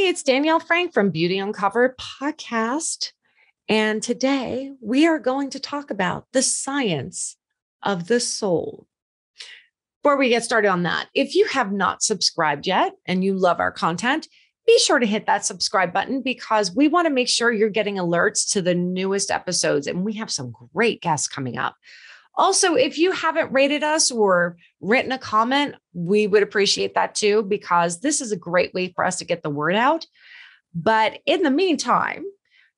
Hey, it's Danielle Frank from Beauty Uncovered podcast. And today we are going to talk about the science of the soul. Before we get started on that, if you have not subscribed yet and you love our content, be sure to hit that subscribe button because we want to make sure you're getting alerts to the newest episodes. And we have some great guests coming up. Also, if you haven't rated us or written a comment, we would appreciate that too, because this is a great way for us to get the word out. But in the meantime,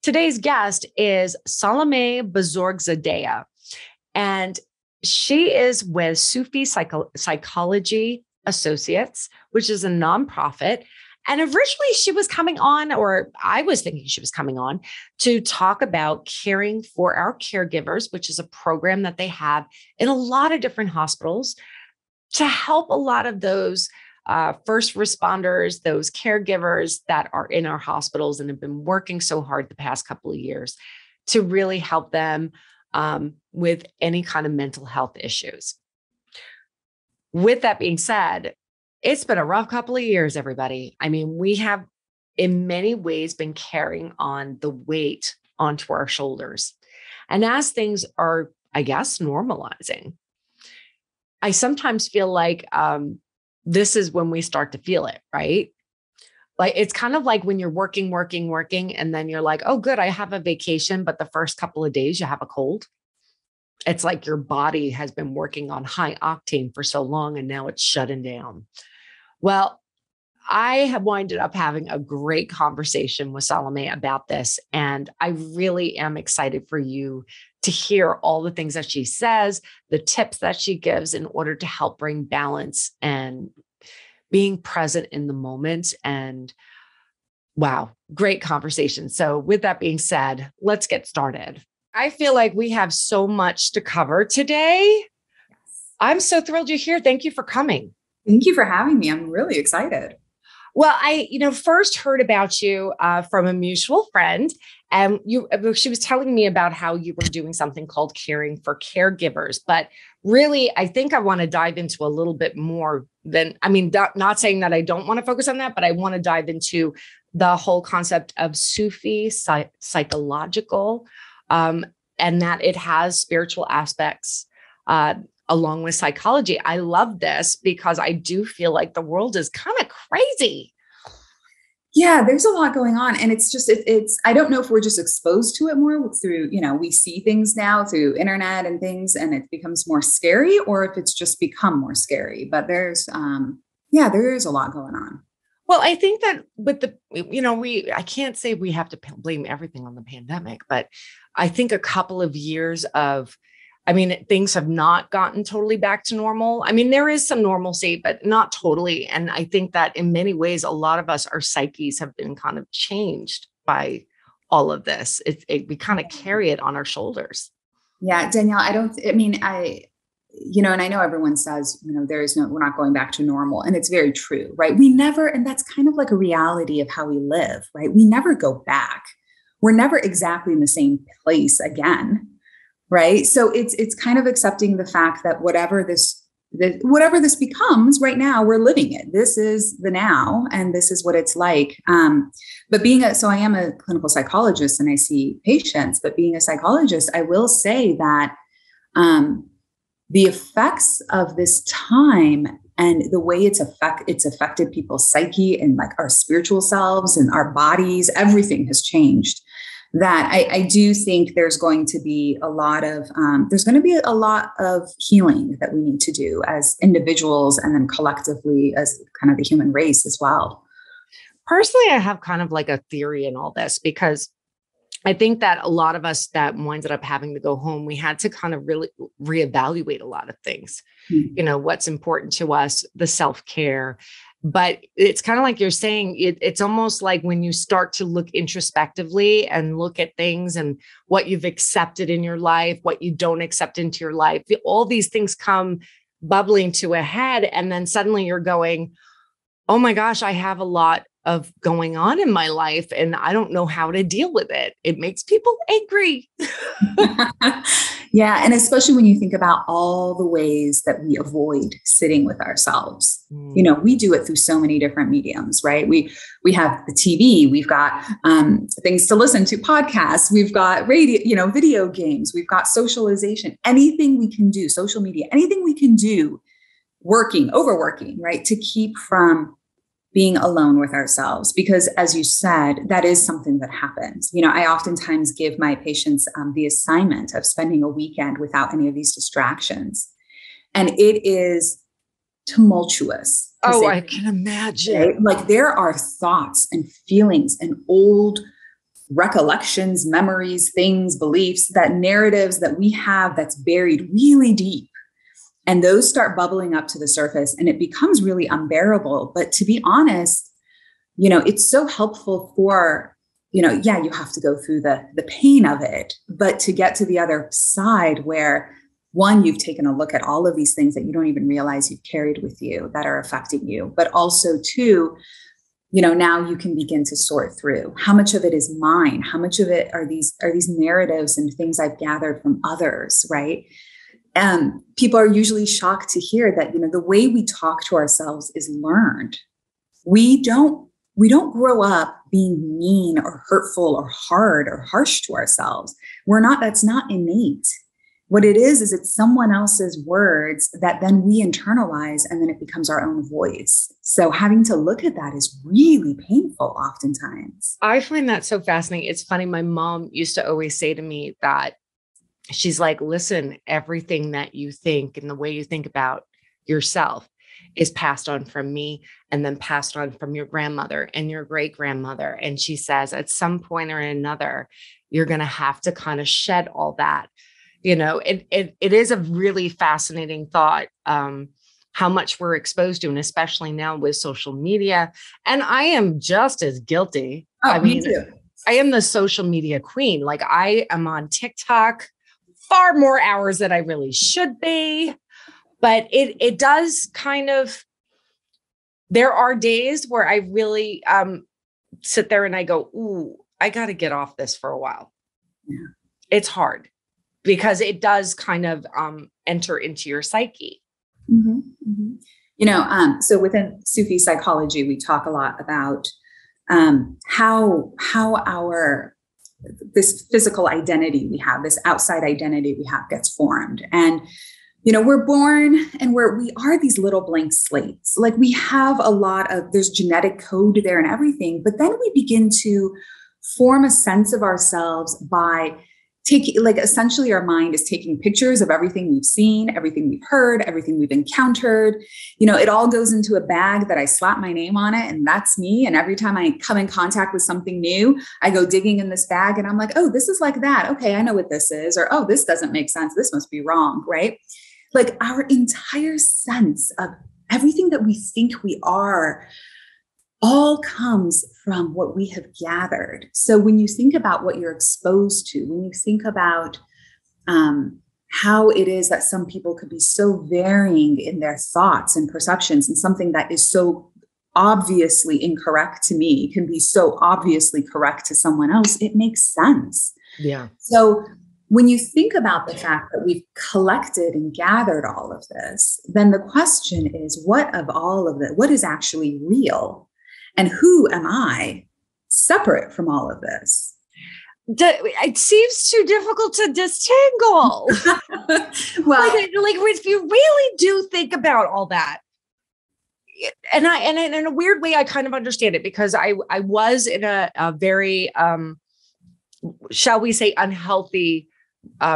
today's guest is Saloumeh Bozorgzadeh, and she is with Sufi Psychology Associates, which is a nonprofit. And originally she was coming on, or I was thinking she was coming on to talk about caring for our caregivers, which is a program that they have in a lot of different hospitals to help a lot of those first responders, those caregivers that are in our hospitals and have been working so hard the past couple of years to really help them with any kind of mental health issues. With that being said, it's been a rough couple of years, everybody. I mean, we have in many ways been carrying on the weight onto our shoulders. And as things are, I guess, normalizing, I sometimes feel like this is when we start to feel it, right? Like it's kind of like when you're working, and then you're like, oh, good, I have a vacation. But the first couple of days you have a cold. It's like your body has been working on high octane for so long and now it's shutting down. Well, I have winded up having a great conversation with Saloumeh about this. And I really am excited for you to hear all the things that she says, the tips that she gives in order to help bring balance and being present in the moment. And wow, great conversation. So with that being said, let's get started. I feel like we have so much to cover today. I'm so thrilled you're here. Thank you for coming. Thank you for having me. I'm really excited. Well, I, first heard about you from a mutual friend, and she was telling me about how you were doing something called Caring for Caregivers. But really, I think I want to dive into a little bit more than, not saying that I don't want to focus on that, but I want to dive into the whole concept of Sufi psychological, and that it has spiritual aspects along with psychology. I love this because I do feel like the world is kind of crazy. Yeah, there's a lot going on. And it's just, I don't know if we're just exposed to it more through, we see things now through internet and things, and it becomes more scary, or if it's just become more scary. But there is a lot going on. Well, I think that with I can't say we have to blame everything on the pandemic, but I think a couple of years of, things have not gotten totally back to normal. There is some normalcy, but not totally. And I think that in many ways, a lot of us, our psyches have been kind of changed by all of this. We kind of carry it on our shoulders. Yeah, Danielle, and I know everyone says, we're not going back to normal. And it's very true, right? And that's kind of like a reality of how we live, right? We never go back. We're never exactly in the same place again. Right. So it's kind of accepting the fact that whatever this becomes right now, we're living it. This is the now, and this is what it's like. But I am a clinical psychologist and I see patients, but being a psychologist, I will say that the effects of this time and the way it's affected people's psyche and like our spiritual selves and our bodies, everything has changed. That I do think there's going to be a lot of healing that we need to do as individuals and then collectively as kind of the human race as well. Personally, I have kind of like a theory in all this because I think that a lot of us that winded up having to go home, we had to kind of really reevaluate a lot of things, what's important to us, the self-care. But it's kind of like you're saying, it's almost like when you start to look introspectively and look at things and what you've accepted in your life, what you don't accept into your life, all these things come bubbling to a head. And then suddenly you're going, oh my gosh, I have a lot of going on in my life, and I don't know how to deal with it. It makes people angry. Yeah. And especially when you think about all the ways that we avoid sitting with ourselves. You know, we do it through so many different mediums, right? We have the TV, we've got things to listen to, podcasts, we've got radio, you know, video games, we've got socialization, anything we can do, social media, anything we can do, overworking, right? To keep from being alone with ourselves. Because as you said, that is something that happens. You know, I oftentimes give my patients the assignment of spending a weekend without any of these distractions. And it is tumultuous. Oh, I can imagine. Right? Like there are thoughts and feelings and old recollections, memories, things, beliefs, that narratives that we have that's buried really deep. And those start bubbling up to the surface and it becomes really unbearable. But to be honest, you know, it's so helpful for, you know, yeah, you have to go through the pain of it, but to get to the other side where one, you've taken a look at all of these things that you don't even realize you've carried with you that are affecting you, but also two, you know, now you can begin to sort through how much of it is mine, how much of it are these narratives and things I've gathered from others, right? And people are usually shocked to hear that, you know, the way we talk to ourselves is learned. We don't grow up being mean or hurtful or hard or harsh to ourselves. That's not innate. What it is it's someone else's words that then we internalize and then it becomes our own voice. So having to look at that is really painful oftentimes. I find that so fascinating. It's funny. My mom used to always say to me that she's like, listen, everything that you think and the way you think about yourself is passed on from me and then passed on from your grandmother and your great grandmother. And she says, at some point or another, you're going to have to kind of shed all that. You know, it is a really fascinating thought, how much we're exposed to, and especially now with social media. And I am just as guilty. Oh, I mean, me too. I am the social media queen. Like I am on TikTok far more hours than I really should be. But it does kind of, there are days where I really sit there and I go, ooh, I got to get off this for a while. Yeah. It's hard because it does kind of enter into your psyche. Mm-hmm, mm-hmm. You know, so within Sufi psychology, we talk a lot about how this physical identity we have, this outside identity we have gets formed. And, you know, we're born and we are these little blank slates. Like we have there's genetic code there and everything, but then we begin to form a sense of ourselves by essentially our mind is taking pictures of everything we've seen, everything we've heard, everything we've encountered. You know, it all goes into a bag that I slap my name on it and that's me. And every time I come in contact with something new, I go digging in this bag and I'm like, oh, this is like that. Okay, I know what this is. Or, oh, this doesn't make sense. This must be wrong, right? Like our entire sense of everything that we think we are all comes from what we have gathered. So when you think about what you're exposed to, when you think about how it is that some people could be so varying in their thoughts and perceptions, and something that is so obviously incorrect to me can be so obviously correct to someone else, it makes sense. Yeah. So when you think about the fact that we've collected and gathered all of this, then the question is, what of all of it, what is actually real? And who am I separate from all of this? It seems too difficult to disentangle. Well, like if you really do think about all that, and in a weird way, I kind of understand it because I was in a very, shall we say, unhealthy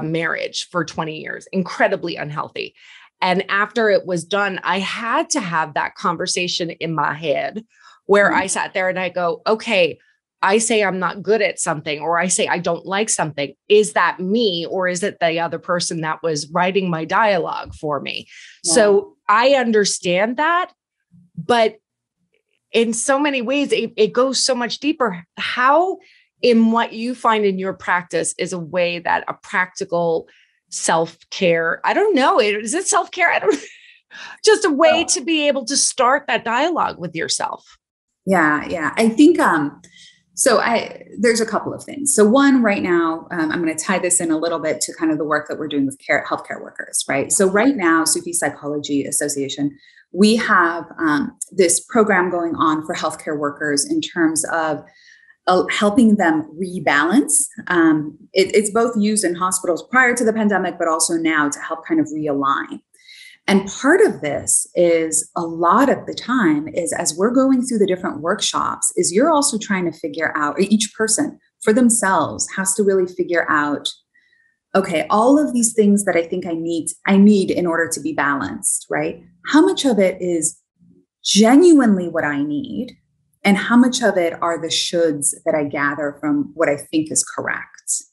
marriage for 20 years, incredibly unhealthy. And after it was done, I had to have that conversation in my head where I sat there and I go, okay, I say I'm not good at something, or I say I don't like something. Is that me, or is it the other person that was writing my dialogue for me? Yeah. So I understand that, but in so many ways, it goes so much deeper. How, in what you find in your practice, is a way that a practical self-care, I don't know, is it self-care? I don't just a way to be able to start that dialogue with yourself. Yeah. I think, there's a couple of things. So one, right now, I'm going to tie this in a little bit to kind of the work that we're doing with healthcare workers, right? So right now, Sufi Psychology Association, we have this program going on for healthcare workers in terms of helping them rebalance. It's both used in hospitals prior to the pandemic, but also now to help kind of realign. And part of this is a lot of the time is as we're going through the different workshops is you're also trying to figure out, or each person for themselves has to really figure out, okay, all of these things that I think I need in order to be balanced, right? How much of it is genuinely what I need? And how much of it are the shoulds that I gather from what I think is correct,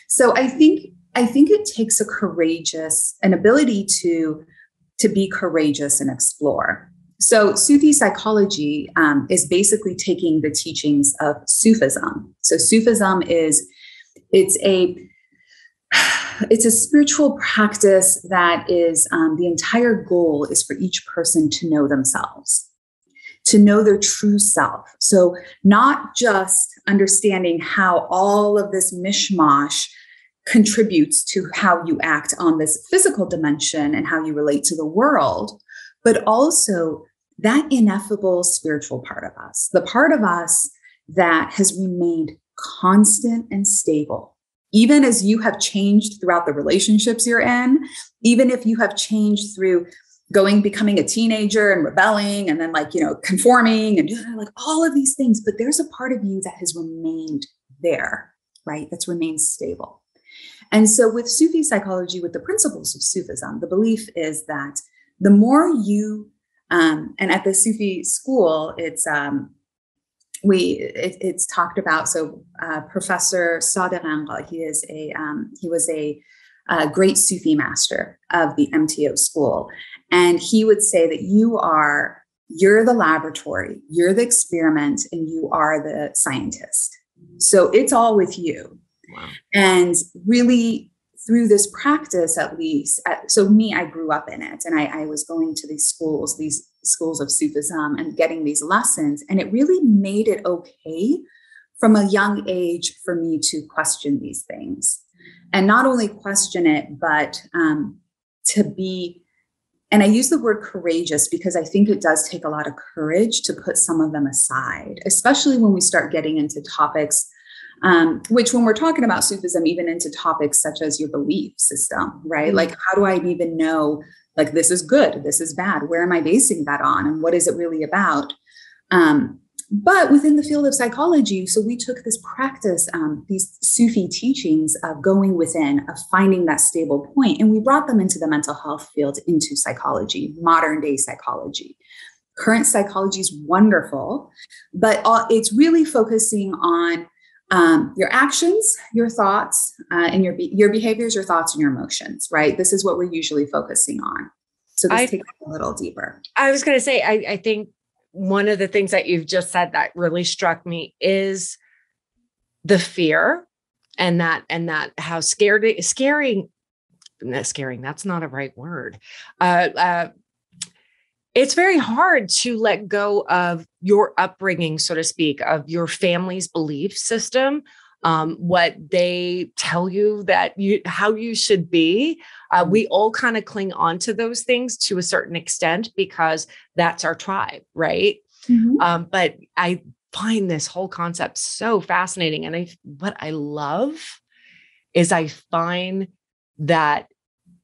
So I think it takes an ability to be courageous and explore. So Sufi psychology is basically taking the teachings of Sufism. So Sufism it's a spiritual practice that is the entire goal is for each person to know themselves, to know their true self. So not just understanding how all of this mishmash contributes to how you act on this physical dimension and how you relate to the world, but also that ineffable spiritual part of us, the part of us that has remained constant and stable. Even as you have changed throughout the relationships you're in, even if you have changed through becoming a teenager and rebelling and then conforming and all of these things, but there's a part of you that has remained there, right? That's remained stable. And so with Sufi psychology, with the principles of Sufism, the belief is that the more you, and at the Sufi school, it's talked about. So Professor Sadegh, he was a great Sufi master of the MTO school. And he would say that you're the laboratory, you're the experiment, and you are the scientist. So it's all with you. Wow. And really through this practice, at least, I grew up in it, and I was going to these schools of Sufism and getting these lessons. And it really made it okay from a young age for me to question these things, and not only question it, but to be, and I use the word courageous because I think it does take a lot of courage to put some of them aside, especially when we start getting into topics, which when we're talking about Sufism, even into topics such as your belief system, right? Mm-hmm. Like, how do I even know, this is good, this is bad? Where am I basing that on? And what is it really about? But within the field of psychology, so we took this practice, these Sufi teachings of going within, of finding that stable point, and we brought them into the mental health field, into psychology, modern day psychology. Current psychology is wonderful, but it's really focusing on your actions, your thoughts, and your behaviors, your thoughts, and your emotions, right? This is what we're usually focusing on. So this takes it a little deeper. I was going to say, I think one of the things that you've just said that really struck me is the fear and that how scaring, that's not a right word. It's very hard to let go of your upbringing, so to speak, of your family's belief system, what they tell you how you should be. We all kind of cling on to those things to a certain extent because that's our tribe, right? Mm-hmm. But I find this whole concept so fascinating. And what I love is I find that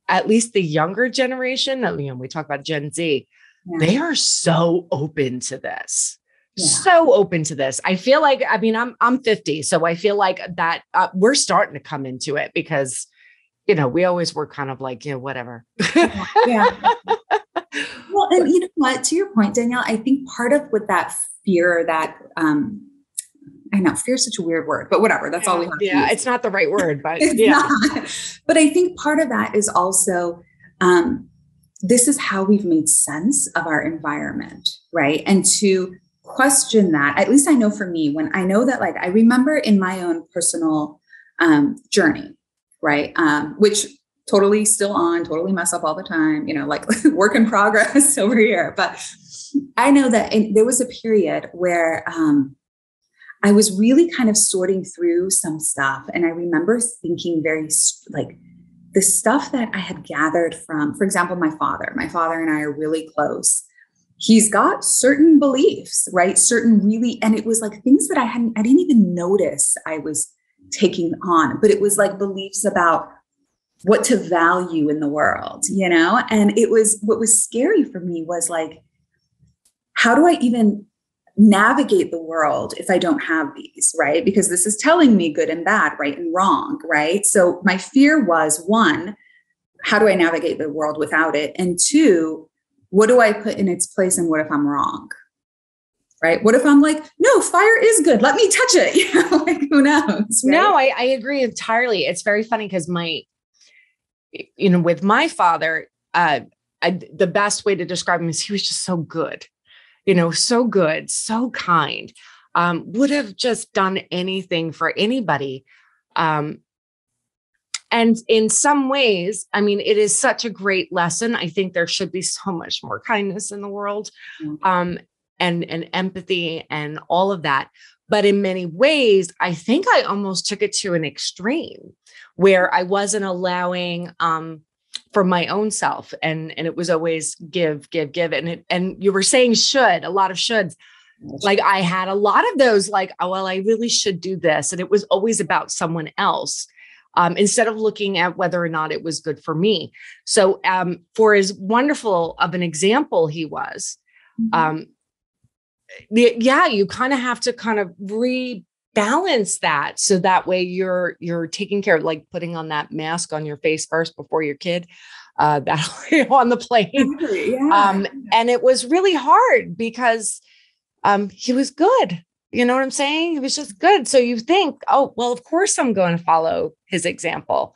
at least the younger generation, we talk about Gen Z, they are so open to this. Yeah. So open to this. I feel like, I'm 50, so I feel like that we're starting to come into it because, we always were kind of like, whatever. Yeah. Well, and you know what, to your point, Danielle, I think part of with that fear that, I know fear is such a weird word, but whatever, that's all we have to use. It's not the right word, but not. But I think part of that is also, this is how we've made sense of our environment, right? And to question that, at least I know for me, when I know that, I remember in my own personal journey, right? Which totally still on, totally mess up all the time, like work in progress over here. But I know that there was a period where I was really kind of sorting through some stuff. And I remember thinking very like the stuff that I had gathered from, for example, my father and I are really close. He's got certain beliefs, right? And it was like things that I didn't even notice I was taking on, but it was like beliefs about what to value in the world, And what was scary for me was like, how do I even navigate the world if I don't have these, right? Because this is telling me good and bad, right and wrong, right? So my fear was, one, how do I navigate the world without it? And two, what do I put in its place, and what if I'm wrong? Right? What if I'm like, no, fire is good, let me touch it? Like, who knows? Right? No, I agree entirely. It's very funny because with my father, the best way to describe him is he was just so good, so good, so kind, would have just done anything for anybody. And in some ways, I mean, it is such a great lesson. I think there should be so much more kindness in the world, and empathy and all of that. But in many ways, I think I almost took it to an extreme where I wasn't allowing for my own self. And it was always give. And you were saying a lot of shoulds. Like I had a lot of those, like, oh, well, I really should do this. And it was always about someone else, instead of looking at whether or not it was good for me. So for as wonderful of an example he was, you kind of have to kind of rebalance that. So that way you're taking care of, like putting on that mask on your face first before your kid, that on the plane. Yeah. And it was really hard because he was good. You know what I'm saying? He was just good. So you think, oh, well, of course I'm going to follow his example.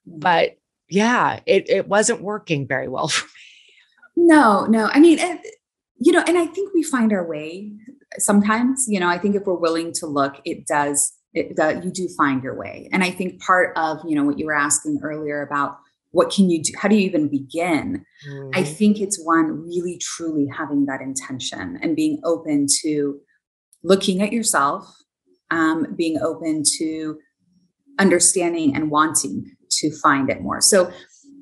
But yeah, it wasn't working very well for me. No. I mean, and I think we find our way sometimes, I think if we're willing to look, you do find your way. And I think part of, what you were asking earlier about what can you do? How do you even begin? Mm-hmm. I think it's one, really, truly having that intention and being open to looking at yourself, being open to understanding and wanting to find it more. So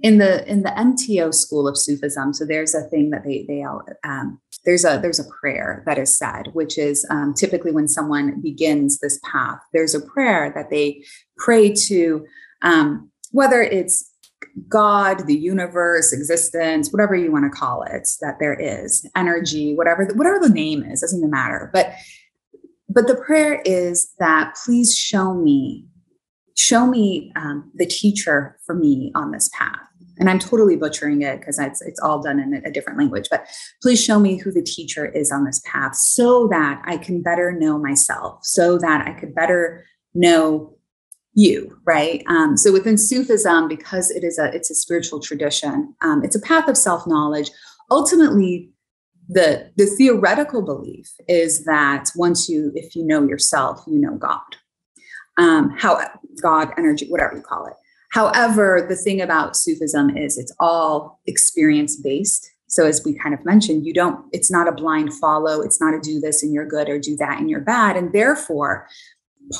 in the MTO school of Sufism, so there's a thing that there's a prayer that is said, which is typically when someone begins this path, there's a prayer that they pray to, whether it's God, the universe, existence, whatever you want to call it, that there is energy, whatever the name is, doesn't even matter. But the prayer is that please show me the teacher for me on this path. And I'm totally butchering it because it's all done in a different language, but please show me who the teacher is on this path so that I can better know myself, so that I could better know you, right? So within Sufism, because it's a spiritual tradition, it's a path of self-knowledge. Ultimately, the theoretical belief is that if you know yourself, you know God. God, energy, whatever you call it. However, the thing about Sufism is it's all experience-based. So as we kind of mentioned, it's not a blind follow. It's not a do this and you're good or do that and you're bad. And therefore,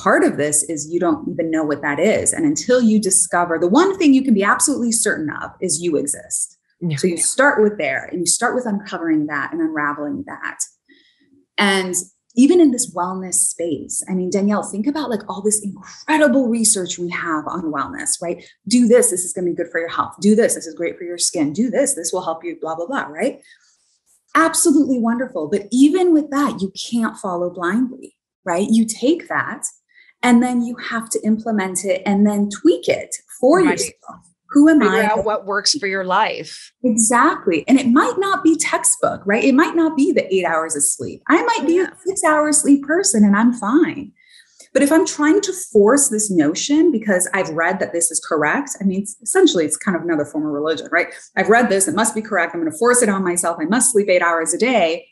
part of this is you don't even know what that is. And until you discover, the one thing you can be absolutely certain of is you exist. Yeah. So you start with there and you start with uncovering that and unraveling that. And even in this wellness space, I mean, Danielle, think about like all this incredible research we have on wellness, right? Do this is going to be good for your health. Do this is great for your skin. Do this will help you, blah, blah, blah, right? Absolutely wonderful. But even with that, you can't follow blindly, right? You take that and then you have to implement it and then tweak it for yourself. Who am I? Figure out what works for your life. Exactly. And it might not be textbook, right? It might not be the 8 hours of sleep. I might be a 6 hour sleep person and I'm fine. But if I'm trying to force this notion because I've read that this is correct, I mean, essentially it's kind of another form of religion, right? I've read this, it must be correct. I'm going to force it on myself. I must sleep 8 hours a day.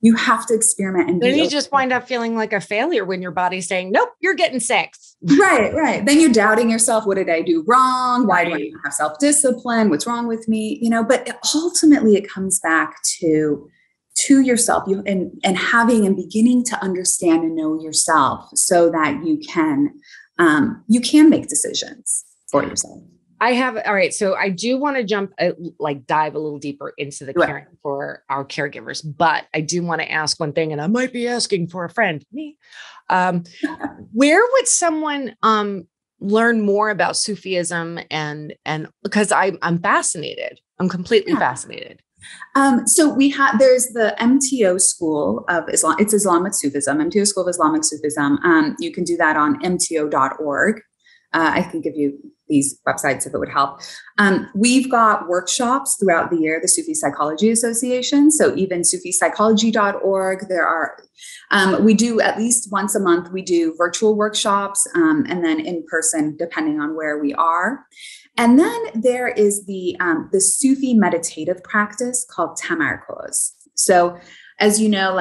You have to experiment and then be you open. just wind up feeling like a failure when your body's saying, nope, you're getting sick. Right. Then you're doubting yourself. What did I do wrong? Why do I not have self-discipline? What's wrong with me? But ultimately it comes back to yourself, and having and beginning to understand and know yourself so that you can make decisions for yourself. All right. So I do want to dive a little deeper into the caring for our caregivers, but I do want to ask one thing, and I might be asking for a friend, me. Where would someone learn more about Sufism and because I'm fascinated. I'm completely fascinated. So there's the MTO School of Islam. It's Islamic Sufism, MTO School of Islamic Sufism. You can do that on mto.org. I can give you these websites if it would help. We've got workshops throughout the year, the Sufi Psychology Association. So even sufipsychology.org, there are, we do at least once a month, we do virtual workshops and then in person, depending on where we are. And then there is the Sufi meditative practice called Tamarco. So as you know,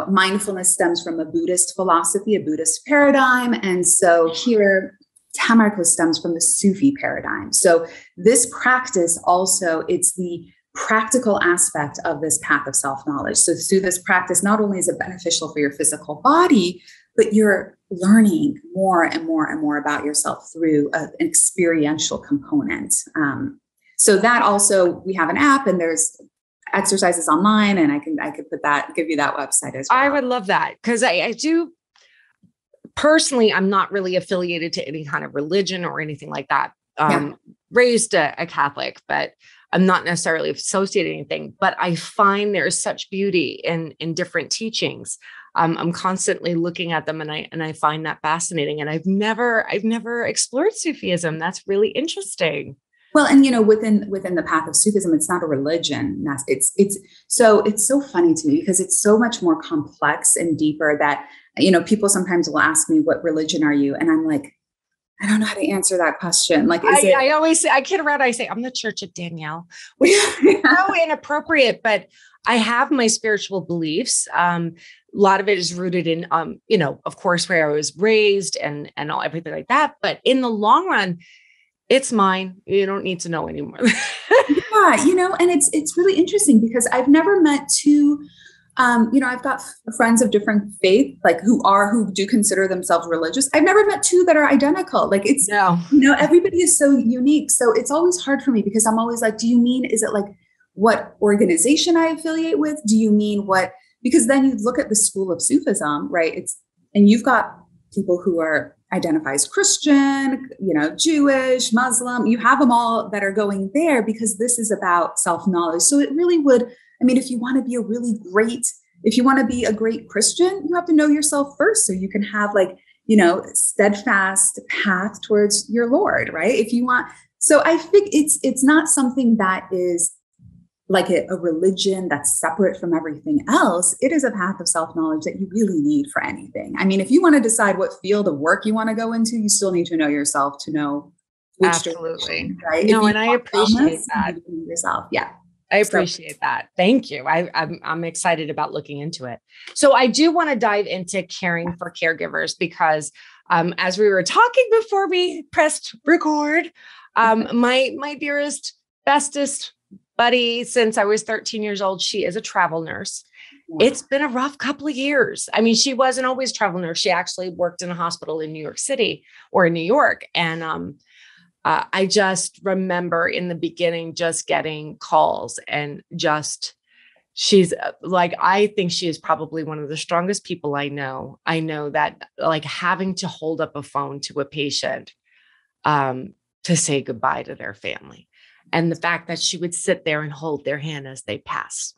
mindfulness stems from a Buddhist philosophy, a Buddhist paradigm. And so here, Tamarco stems from the Sufi paradigm. So this practice also, it's the practical aspect of this path of self-knowledge. So through this practice, not only is it beneficial for your physical body, but you're learning more and more and more about yourself through an experiential component. So that also, we have an app and there's exercises online, and I could give you that website as well. I would love that, because I do personally, I'm not really affiliated to any kind of religion or anything like that. Raised a Catholic, but I'm not necessarily associated anything, but I find there's such beauty in different teachings. I'm constantly looking at them and I find that fascinating. And I've never explored Sufism. That's really interesting. Well, and within the path of Sufism, it's not a religion. It's so funny to me because it's so much more complex and deeper that, people sometimes will ask me, what religion are you? And I'm like, I don't know how to answer that question. Like, I always say, I kid around. I say, I'm the Church of Danielle, which is so inappropriate, but I have my spiritual beliefs. A lot of it is rooted in, of course, where I was raised and everything like that. But in the long run, it's mine. You don't need to know anymore. And it's really interesting because I've never met two, I've got friends of different faith, like who do consider themselves religious. I've never met two that are identical. Like everybody is so unique. So it's always hard for me because I'm always like, is it like what organization I affiliate with? Do you mean what, because then you look at the school of Sufism, right? And you've got people who identify as Christian, Jewish, Muslim, you have them all that are going there because this is about self-knowledge. So it really would, if you want to be a great Christian, you have to know yourself first so you can have steadfast path towards your Lord, right? If you want, so I think it's not something that is like a religion that's separate from everything else. It is a path of self-knowledge that you really need for anything. If you want to decide what field of work you want to go into, you still need to know yourself to know which direction, right? No, and I appreciate that. Yourself. Yeah. I appreciate that. Thank you. I'm excited about looking into it. So I do want to dive into caring for caregivers because as we were talking before we pressed record, my dearest, bestest buddy since I was 13 years old, she is a travel nurse. Yeah. It's been a rough couple of years. She wasn't always a travel nurse. She actually worked in a hospital in New York City or in New York. And I just remember in the beginning, just getting calls and she's like, I think she is probably one of the strongest people I know. I know that having to hold up a phone to a patient to say goodbye to their family. And the fact that she would sit there and hold their hand as they pass.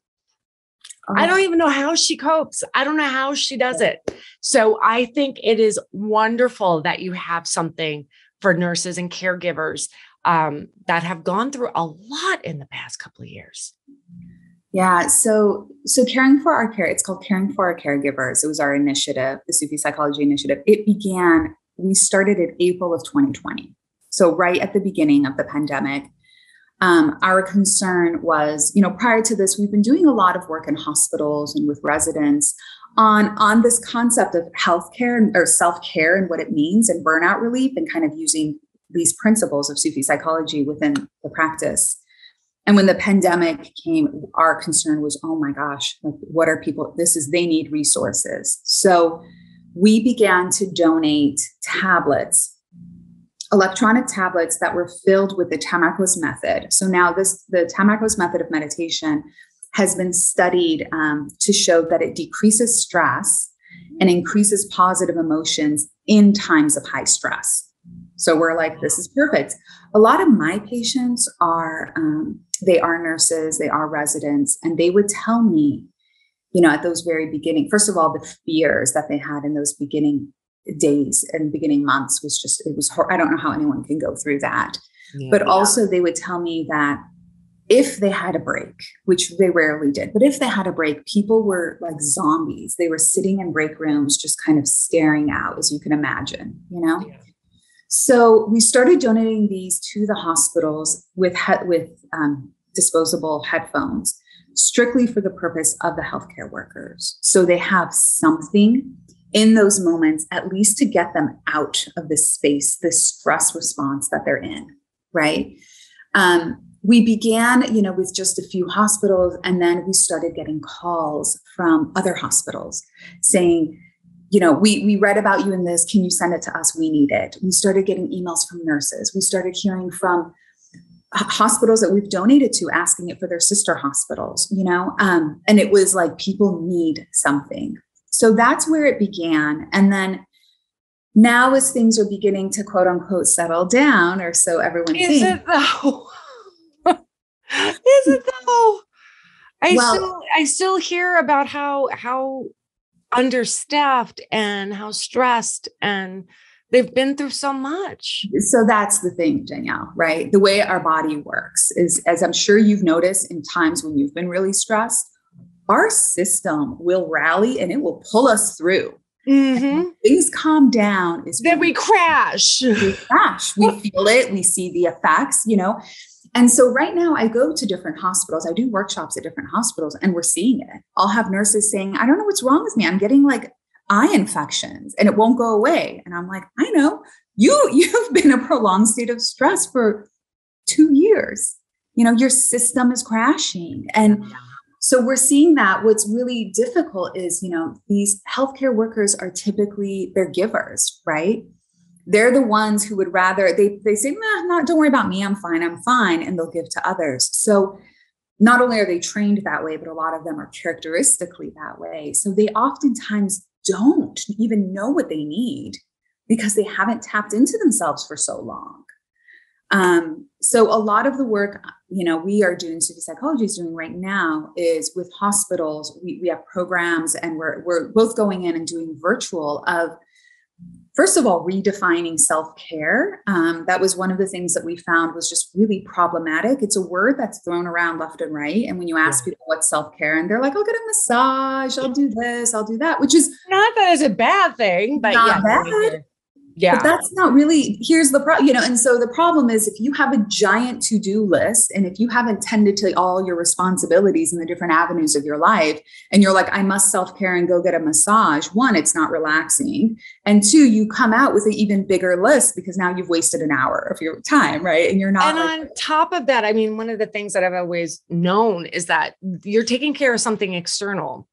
Oh. I don't even know how she copes. I don't know how she does it. So I think it is wonderful that you have something for nurses and caregivers that have gone through a lot in the past couple of years. Yeah. So it's called Caring for Our Caregivers. It was our initiative, the Sufi Psychology initiative. We started in April of 2020. So right at the beginning of the pandemic. Our concern was, you know, prior to this, we've been doing a lot of work in hospitals and with residents on this concept of healthcare or self-care and what it means and burnout relief, and kind of using these principles of Sufi psychology within the practice. And when the pandemic came, our concern was, oh my gosh, like, what are people, they need resources. So we began to donate tablets, electronic tablets that were filled with the Tamarco's method. So now the Tamarco's method of meditation has been studied to show that it decreases stress and increases positive emotions in times of high stress. So we're like, this is perfect. A lot of my patients are, they are nurses, they are residents, and they would tell me, you know, at those very beginning, first of all, the fears that they had in those beginning days and beginning months was just, I don't know how anyone can go through that. Yeah. But also they would tell me that if they had a break, which they rarely did, but if they had a break, people were like zombies. They were sitting in break rooms, just kind of staring out, as you can imagine, you know? Yeah. So we started donating these to the hospitals with disposable headphones, strictly for the purpose of the healthcare workers. So they have something in those moments, at least to get them out of this space, this stress response that they're in, right? We began, you know, with just a few hospitals, and then we started getting calls from other hospitals saying, you know, we read about you in this. Can you send it to us? We need it. We started getting emails from nurses. We started hearing from hospitals that we've donated to, asking it for their sister hospitals, you know, and it was like, people need something. So that's where it began. And then now, as things are beginning to quote unquote settle down, or so everyone thinks. Is it though? Is it though? I still hear about how understaffed and how stressed, and they've been through so much. So that's the thing, Danielle, right? The way our body works is, as I'm sure you've noticed in times when you've been really stressed, our system will rally and it will pull us through. Mm-hmm. Things calm down. Then we crash. We crash. We feel it. We see the effects, you know. And so right now I go to different hospitals. I do workshops at different hospitals, and we're seeing it. I'll have nurses saying, I don't know what's wrong with me. I'm getting like eye infections and it won't go away. And I'm like, I know you've been in a prolonged state of stress for 2 years. You know, your system is crashing. And so we're seeing that. What's really difficult is, you know, these healthcare workers are typically, they're givers, right? They're the ones who would rather, they say, don't worry about me. I'm fine. And they'll give to others. So not only are they trained that way, but a lot of them are characteristically that way. So they oftentimes don't even know what they need because they haven't tapped into themselves for so long. So a lot of the work, you know, we are doing, Sufi Psychology is doing right now, is with hospitals. We have programs, and we're both going in and doing virtual of, first of all, redefining self-care. That was one of the things that we found was just really problematic. It's a word that's thrown around left and right. And when you ask people what's self-care, and they're like, I'll get a massage, I'll do this, I'll do that, which is not that it's a bad thing, but not bad. Yeah. But that's not really, here's the problem, you know, and so the problem is, if you have a giant to-do list, and if you haven't tended to all your responsibilities in the different avenues of your life, and you're like, I must self-care and go get a massage, one, it's not relaxing. And two, you come out with an even bigger list because now you've wasted an hour of your time, right? And you're not. And on top of that, I mean, one of the things that I've always known is that you're taking care of something external.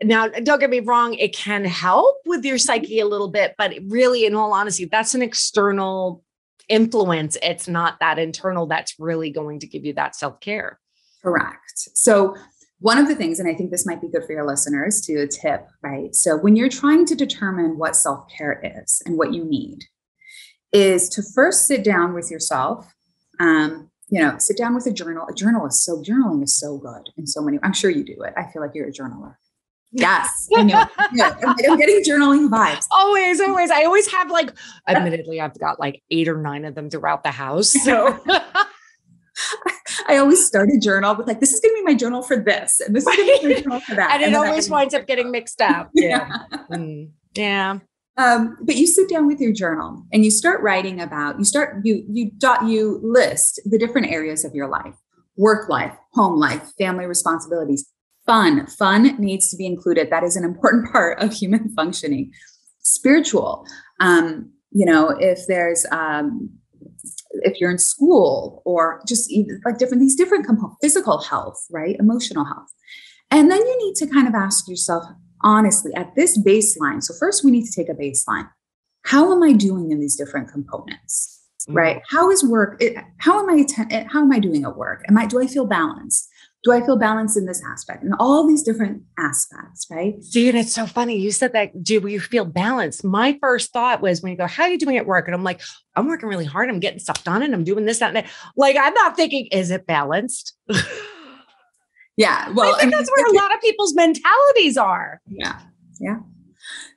Now, don't get me wrong, it can help with your psyche a little bit, but really, in all honesty, that's an external influence. It's not that internal that's really going to give you that self-care. Correct. So one of the things, and I think this might be good for your listeners to a tip, right? So when you're trying to determine what self-care is and what you need, is to first sit down with yourself, you know, sit down with a journal. Journaling is so good in so many, I'm sure you do it. I feel like you're a journaler. Yes. I know. Yeah, I'm getting journaling vibes. Always. I always have, like, admittedly, I've got like 8 or 9 of them throughout the house. So I always start a journal with like, this is going to be my journal for this. And this is going to be my journal for that. And it always winds up getting mixed up. Yeah. Yeah. But you sit down with your journal and you start writing about, you list the different areas of your life: work life, home life, family responsibilities, fun. Fun needs to be included. That is an important part of human functioning. Spiritual, if you're in school, or just like these different components, physical health, right? Emotional health. And then you need to kind of ask yourself, honestly, at this baseline. So first we need to take a baseline. How am I doing in these different components, right? How is work? How am I doing at work? Do I feel balanced? Do I feel balanced in this aspect? And all these different aspects, right? See, and it's so funny. You said that, do you feel balanced? My first thought was when you go, how are you doing at work? And I'm like, I'm working really hard. I'm getting stuff done and I'm doing this, that, and that. Like, I'm not thinking, is it balanced? Yeah. Well, I think that's where a lot of people's mentalities are. Yeah. Yeah.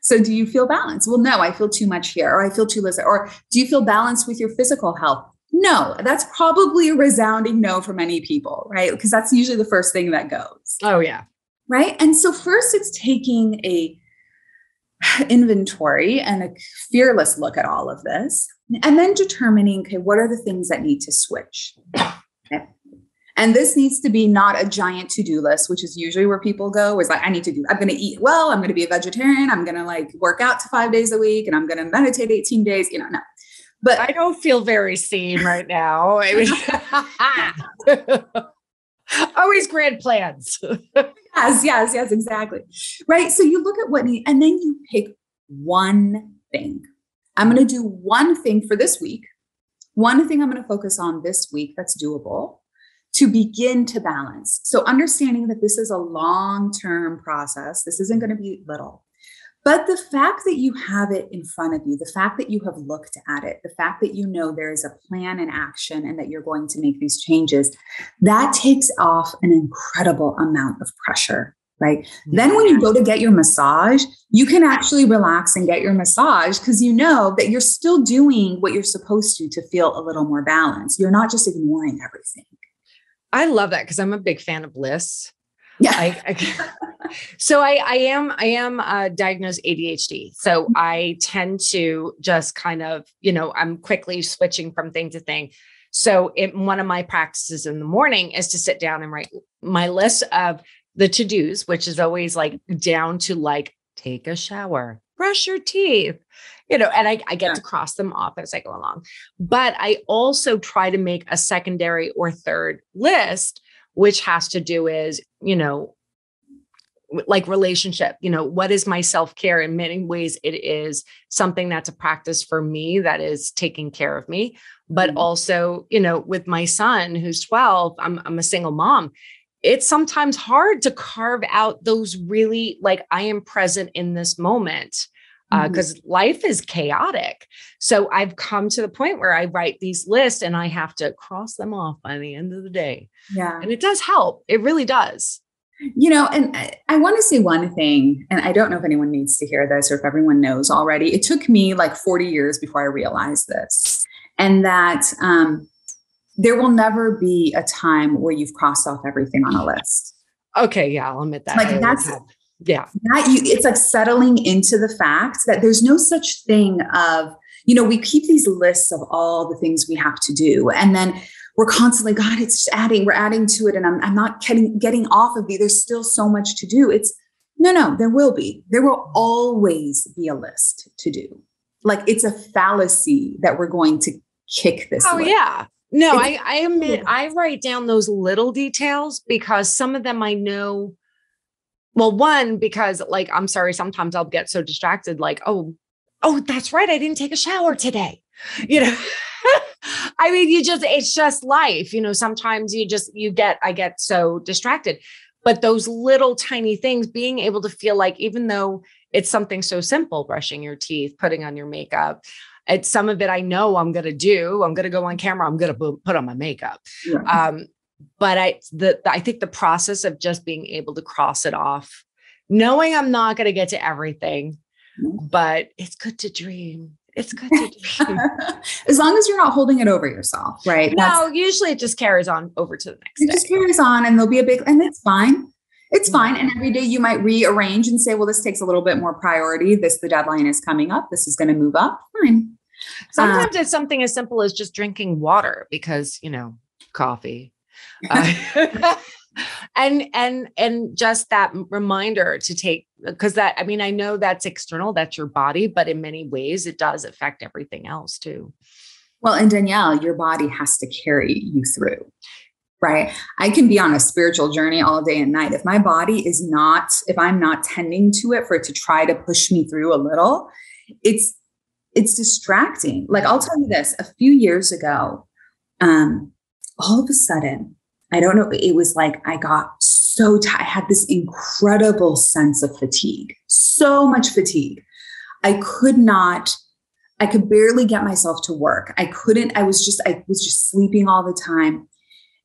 So do you feel balanced? Well, no, I feel too much here, or I feel too little. Or do you feel balanced with your physical health? No, that's probably a resounding no for many people, right? Because that's usually the first thing that goes. Oh, yeah. Right. And so first it's taking a inventory and a fearless look at all of this, and then determining, okay, what are the things that need to switch? Okay. And this needs to be not a giant to-do list, which is usually where people go, is like, I'm going to eat well, I'm going to be a vegetarian, I'm going to work out 5 days a week, and I'm going to meditate 18 days, no. But I don't feel very seen right now. Always grand plans. Yes, exactly. Right. So you look at and then you pick one thing. I'm going to do one thing for this week. One thing I'm going to focus on this week that's doable to begin to balance. So understanding that this is a long-term process. This isn't going to be little. But the fact that you have it in front of you, the fact that you have looked at it, the fact that you know there is a plan in action and that you're going to make these changes, that takes off an incredible amount of pressure, right? Mm-hmm. Then when you go to get your massage, you can actually relax and get your massage because you know that you're still doing what you're supposed to feel a little more balanced. You're not just ignoring everything. I love that because I'm a big fan of lists. Yeah. So I am diagnosed ADHD. So I tend to just kind of, I'm quickly switching from thing to thing. So one of my practices in the morning is to sit down and write my list of the to-dos, which is always down to take a shower, brush your teeth, and I get to cross them off as I go along. But I also try to make a secondary or third list, which has to do is, relationship, what is my self-care? In many ways, it is something that's a practice for me that is taking care of me. But also, with my son who's 12, I'm a single mom. It's sometimes hard to carve out those really I am present in this moment because life is chaotic. So I've come to the point where I write these lists and I have to cross them off by the end of the day. Yeah. And it does help. It really does. And I want to say one thing, and I don't know if anyone needs to hear this or if everyone knows already. It took me 40 years before I realized this, and that there will never be a time where you've crossed off everything on a list. Okay. Yeah. I'll admit that. It's settling into the fact that there's no such thing of, we keep these lists of all the things we have to do. And then we're constantly, God, it's just we're adding to it. And I'm not getting off of there's still so much to do. No, there will always be a list to do. It's a fallacy that we're going to kick this. Oh, yeah. No, I admit I write down those little details because some of them I know. Well, one, because I'm sorry, sometimes I'll get so distracted, oh, that's right, I didn't take a shower today. I mean, it's just life, sometimes I get so distracted, but those little tiny things, being able to feel even though it's something so simple, brushing your teeth, putting on your makeup, it's some of it I know I'm going to do. I'm going to go on camera. I'm going to put on my makeup. Yeah. But I think the process of just being able to cross it off, knowing I'm not going to get to everything, but it's good to dream. It's good to dream. As long as you're not holding it over yourself, right? No, usually it just carries on over to the next day. It just carries on and there'll be and it's fine. It's fine. And every day you might rearrange and say, well, this takes a little bit more priority. The deadline is coming up. This is going to move up. Fine. Sometimes it's something as simple as just drinking water because, coffee. And just that reminder to take, because I know that's external, that's your body, but in many ways it does affect everything else too. Well, and Danielle, your body has to carry you through, right? I can be on a spiritual journey all day and night. If my body if I'm not tending to it for it to try to push me through a little, it's distracting. Like, I'll tell you this, a few years ago, all of a sudden, I don't know, it was like I got so tired. I had this incredible sense of fatigue, so much fatigue. I could barely get myself to work. I was just sleeping all the time.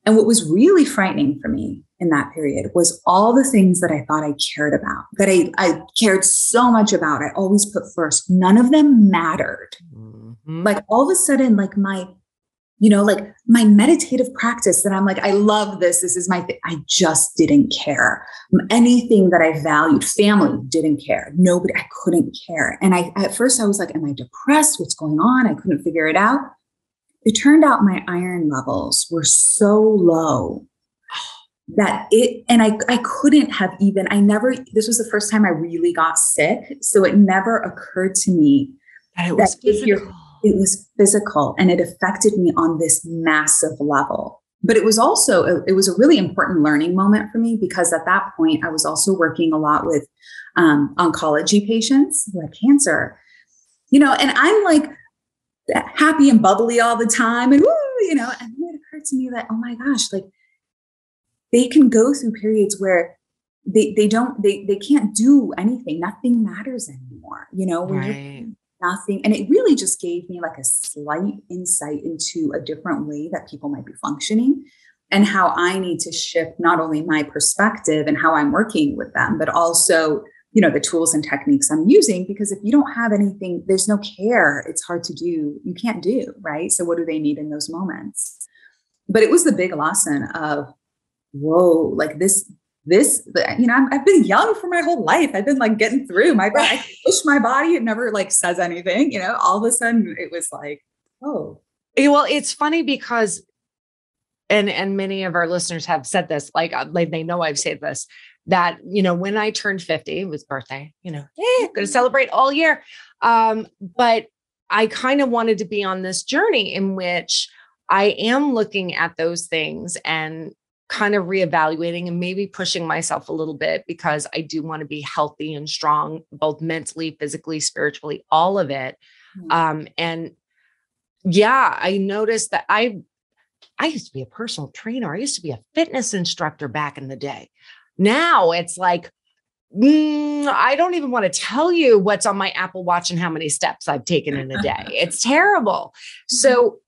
And what was really frightening for me in that period was all the things that I thought I cared about, that I cared so much about, I always put first. None of them mattered. Mm-hmm. Like, all of a sudden, like my meditative practice that I'm like, I love this. This is my thing. I just didn't care. Anything that I valued, family, didn't care. Nobody, I couldn't care. And at first I was like, am I depressed? What's going on? I couldn't figure it out. It turned out my iron levels were so low that I couldn't have this was the first time I really got sick. So it never occurred to me that it was physical. It was physical, and it affected me on this massive level. But it was a really important learning moment for me, because at that point I was also working a lot with oncology patients who had cancer, and I'm like happy and bubbly all the time. And, and then it occurred to me that, oh my gosh, like, they can go through periods where they can't do anything. Nothing matters anymore, when right. you're nothing. And it really just gave me like a slight insight into a different way that people might be functioning, and how I need to shift not only my perspective and how I'm working with them, but also, the tools and techniques I'm using. Because if you don't have anything, there's no care, it's hard to do. You can't do, right? So what do they need in those moments? But it was the big lesson of, whoa, like this, I've been young for my whole life. I've been like getting through my body. I push my body. It never like says anything, all of a sudden it was like, oh. Well, it's funny because, and many of our listeners have said this, like they know I've said this, that, when I turned 50, it was birthday, going to celebrate all year. But I kind of wanted to be on this journey in which I am looking at those things and kind of reevaluating and maybe pushing myself a little bit, because I do want to be healthy and strong, both mentally, physically, spiritually, all of it. Mm-hmm. And yeah, I noticed that I used to be a personal trainer. I used to be a fitness instructor back in the day. Now it's like, I don't even want to tell you what's on my Apple Watch and how many steps I've taken in a day. It's terrible. So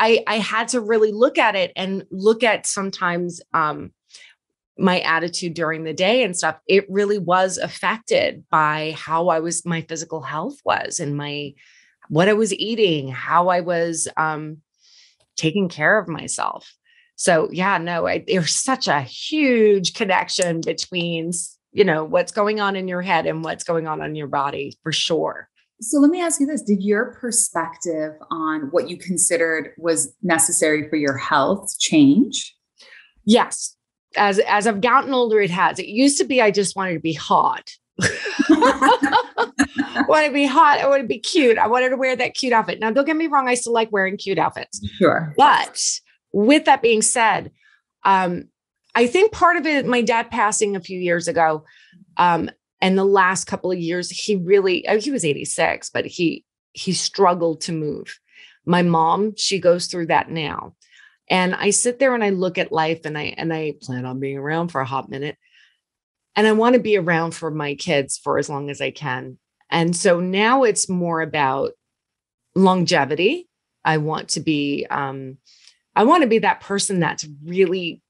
I had to really look at it and look at sometimes my attitude during the day and stuff. It really was affected by how my physical health was, and what I was eating, how I was taking care of myself. So yeah, no, there's such a huge connection between, what's going on in your head and what's going on in your body, for sure. So let me ask you this. Did your perspective on what you considered was necessary for your health change? Yes. As I've gotten older, it has. It used to be, I just wanted to be hot. I want to be hot. I want to be cute. I wanted to wear that cute outfit. Now, don't get me wrong. I still like wearing cute outfits. Sure. But with that being said, I think part of it, my dad passing a few years ago, and the last couple of years, he was 86, but he struggled to move. My mom, she goes through that now. And I sit there and I look at life, and I plan on being around for a hot minute. And I want to be around for my kids for as long as I can. And so now it's more about longevity. I want to be that person that's really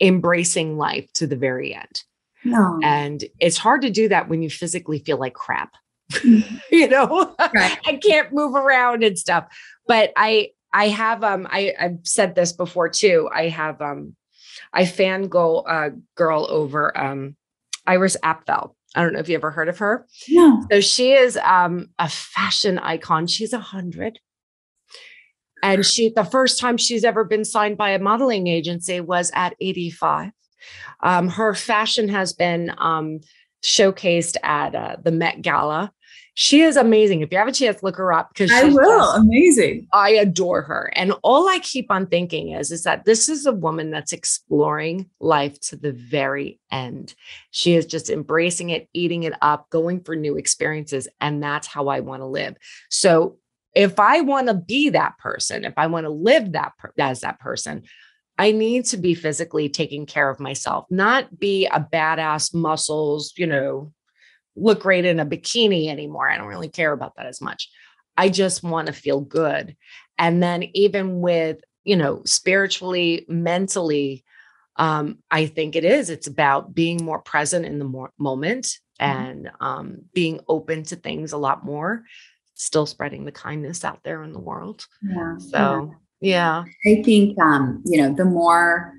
embracing life to the very end. No. And it's hard to do that when you physically feel like crap, right. I can't move around and stuff, but I've said this before too. I have, I fangirl girl over Iris Apfel. I don't know if you ever heard of her. No. So she is a fashion icon. She's 100. And the first time she's ever been signed by a modeling agency was at 85. Her fashion has been showcased at the Met Gala. She is amazing. If you have a chance, look her up because I will. Amazing. I adore her. And all I keep on thinking is that this is a woman that's exploring life to the very end. She is just embracing it, eating it up, going for new experiences. And that's how I want to live. So if I want to be that person, if I want to live as that person, I need to be physically taking care of myself, not be a badass muscles, look great in a bikini anymore. I don't really care about that as much. I just want to feel good. And then even with, spiritually, mentally, I think it's about being more present in the moment and being open to things a lot more, still spreading the kindness out there in the world. Yeah. So, yeah. I think, the more,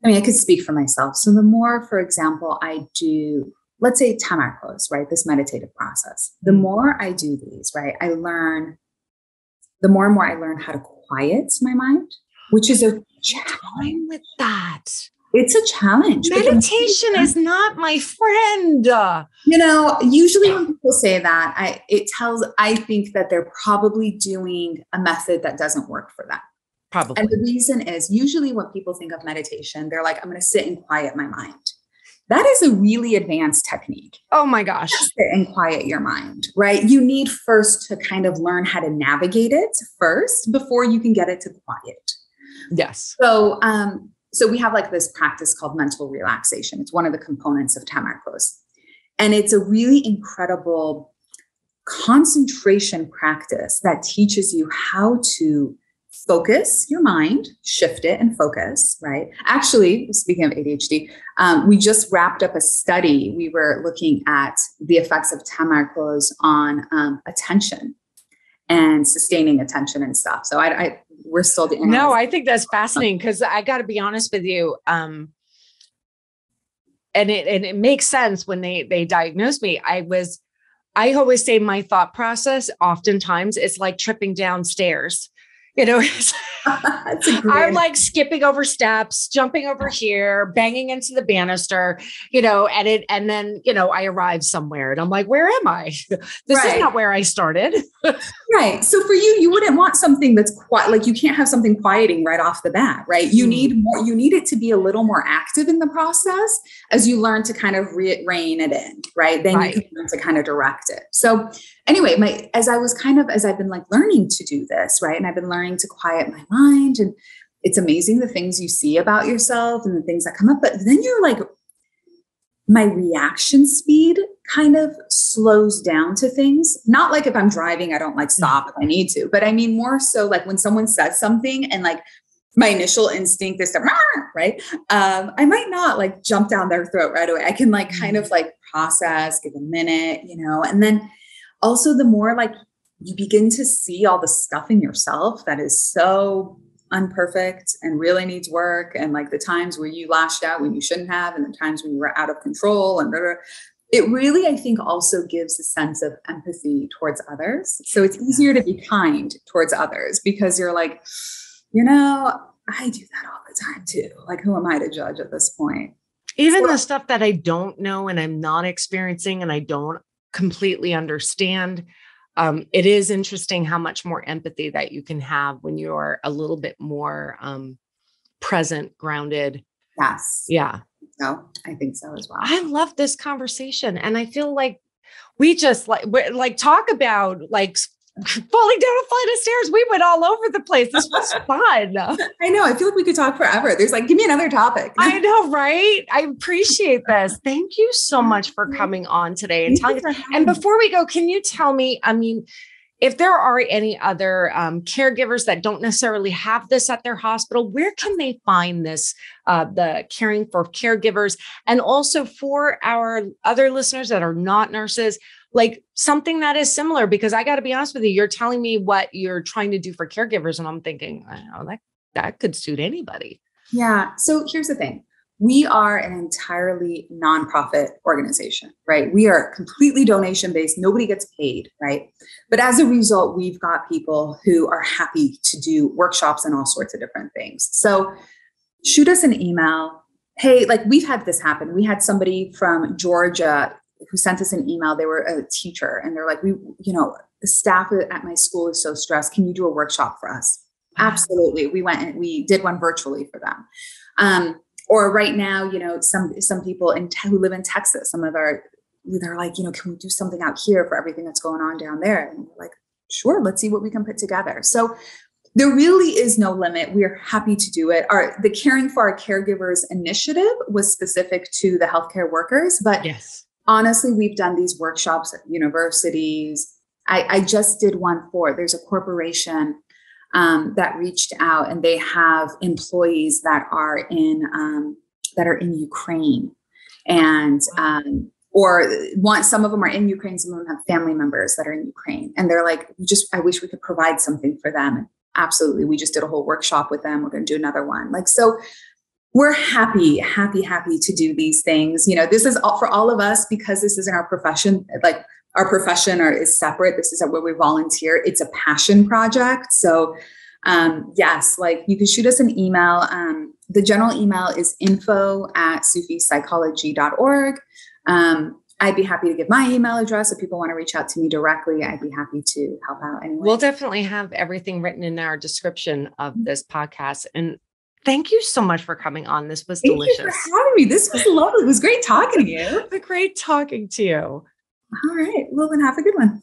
I could speak for myself. So the more, for example, I do, let's say Tamarcos, right? This meditative process. The more I do these, right? The more and more I learn how to quiet my mind, which is a challenge with that. It's a challenge. Meditation is not my friend. Usually when people say that, I think that they're probably doing a method that doesn't work for them. Probably. And the reason is usually when people think of meditation, they're like, I'm going to sit and quiet my mind. That is a really advanced technique. Oh my gosh. Sit and quiet your mind, right? You need first to kind of learn how to navigate it first before you can get it to quiet. Yes. So we have like this practice called mental relaxation. It's one of the components of Tamarcos. And it's a really incredible concentration practice that teaches you how to focus your mind, shift it and focus, right? Actually, speaking of ADHD, we just wrapped up a study. We were looking at the effects of Tamarcos on attention and sustaining attention and stuff. So we're still doing. No, I think that's fascinating because I got to be honest with you. And it makes sense when they diagnosed me. I always say my thought process oftentimes is like tripping down stairs. I'm like skipping over steps, jumping over here, banging into the banister, and then I arrive somewhere and I'm like, where am I? This is not where I started. Right. So for you, you wouldn't want something that's quiet. Like you can't have something quieting right off the bat, right? You need more, you need it to be a little more active in the process as you learn to kind of rein it in, right? Then you can learn to kind of direct it. So anyway, as I've been like learning to do this, right? And I've been learning to quiet my mind, and it's amazing the things you see about yourself and the things that come up. But then you're like, my reaction speed kind of slows down to things. Not like if I'm driving, I don't like stop if I need to, but I mean more so like when someone says something and like my initial instinct is to, right? I might not like jump down their throat right away. I can like kind of like process, give a minute, and then also the more like you begin to see all the stuff in yourself that is so unperfect and really needs work. And like the times where you lashed out when you shouldn't have, and the times when you were out of control and it really, I think also gives a sense of empathy towards others. So it's easier to be kind towards others because you're like, I do that all the time too. Like, who am I to judge at this point? Even the stuff that I don't know and I'm not experiencing and I don't completely understand. It is interesting how much more empathy that you can have when you're a little bit more present, grounded. Yes. Yeah. No, I think so as well. I love this conversation. And I feel like we just like talk about like falling down a flight of stairs. We went all over the place. This was fun. I know. I feel like we could talk forever. There's like, give me another topic. I know, right? I appreciate this. Thank you so much for coming on today and telling us. And before we go, can you tell me, if there are any other caregivers that don't necessarily have this at their hospital, where can they find this, the Caring for Caregivers? And also for our other listeners that are not nurses, like something that is similar, because I got to be honest with you, you're telling me what you're trying to do for caregivers. And I'm thinking, that could suit anybody. Yeah. So here's the thing. We are an entirely nonprofit organization, right? We are completely donation based. Nobody gets paid, right? But as a result, we've got people who are happy to do workshops and all sorts of different things. So shoot us an email. Hey, like we've had this happen. We had somebody from Georgia who sent us an email. They were a teacher and they're like, the staff at my school is so stressed. Can you do a workshop for us? Absolutely. We went and we did one virtually for them. Or right now, some people who live in Texas, they're like, can we do something out here for everything that's going on down there? And we're like, sure, let's see what we can put together. So there really is no limit. We're happy to do it. The Caring for Our Caregivers initiative was specific to the healthcare workers, but yes, honestly, we've done these workshops at universities. I just did one there's a corporation that reached out, and they have employees that are in Ukraine, and some of them are in Ukraine, some of them have family members that are in Ukraine, and they're like, I wish we could provide something for them. And absolutely, we just did a whole workshop with them. We're going to do another one. So we're happy to do these things. This is all for all of us, because this isn't our profession. Like our profession is separate. This is where we volunteer. It's a passion project. So yes, like you can shoot us an email. The general email is info@sufipsychology.org. I'd be happy to give my email address. If people want to reach out to me directly, I'd be happy to help out anyway. We'll definitely have everything written in our description of this podcast. And thank you so much for coming on. This was delicious. Thank you for having me. This was lovely. It was great talking to you. Great talking to you. All right. Well, then have a good one.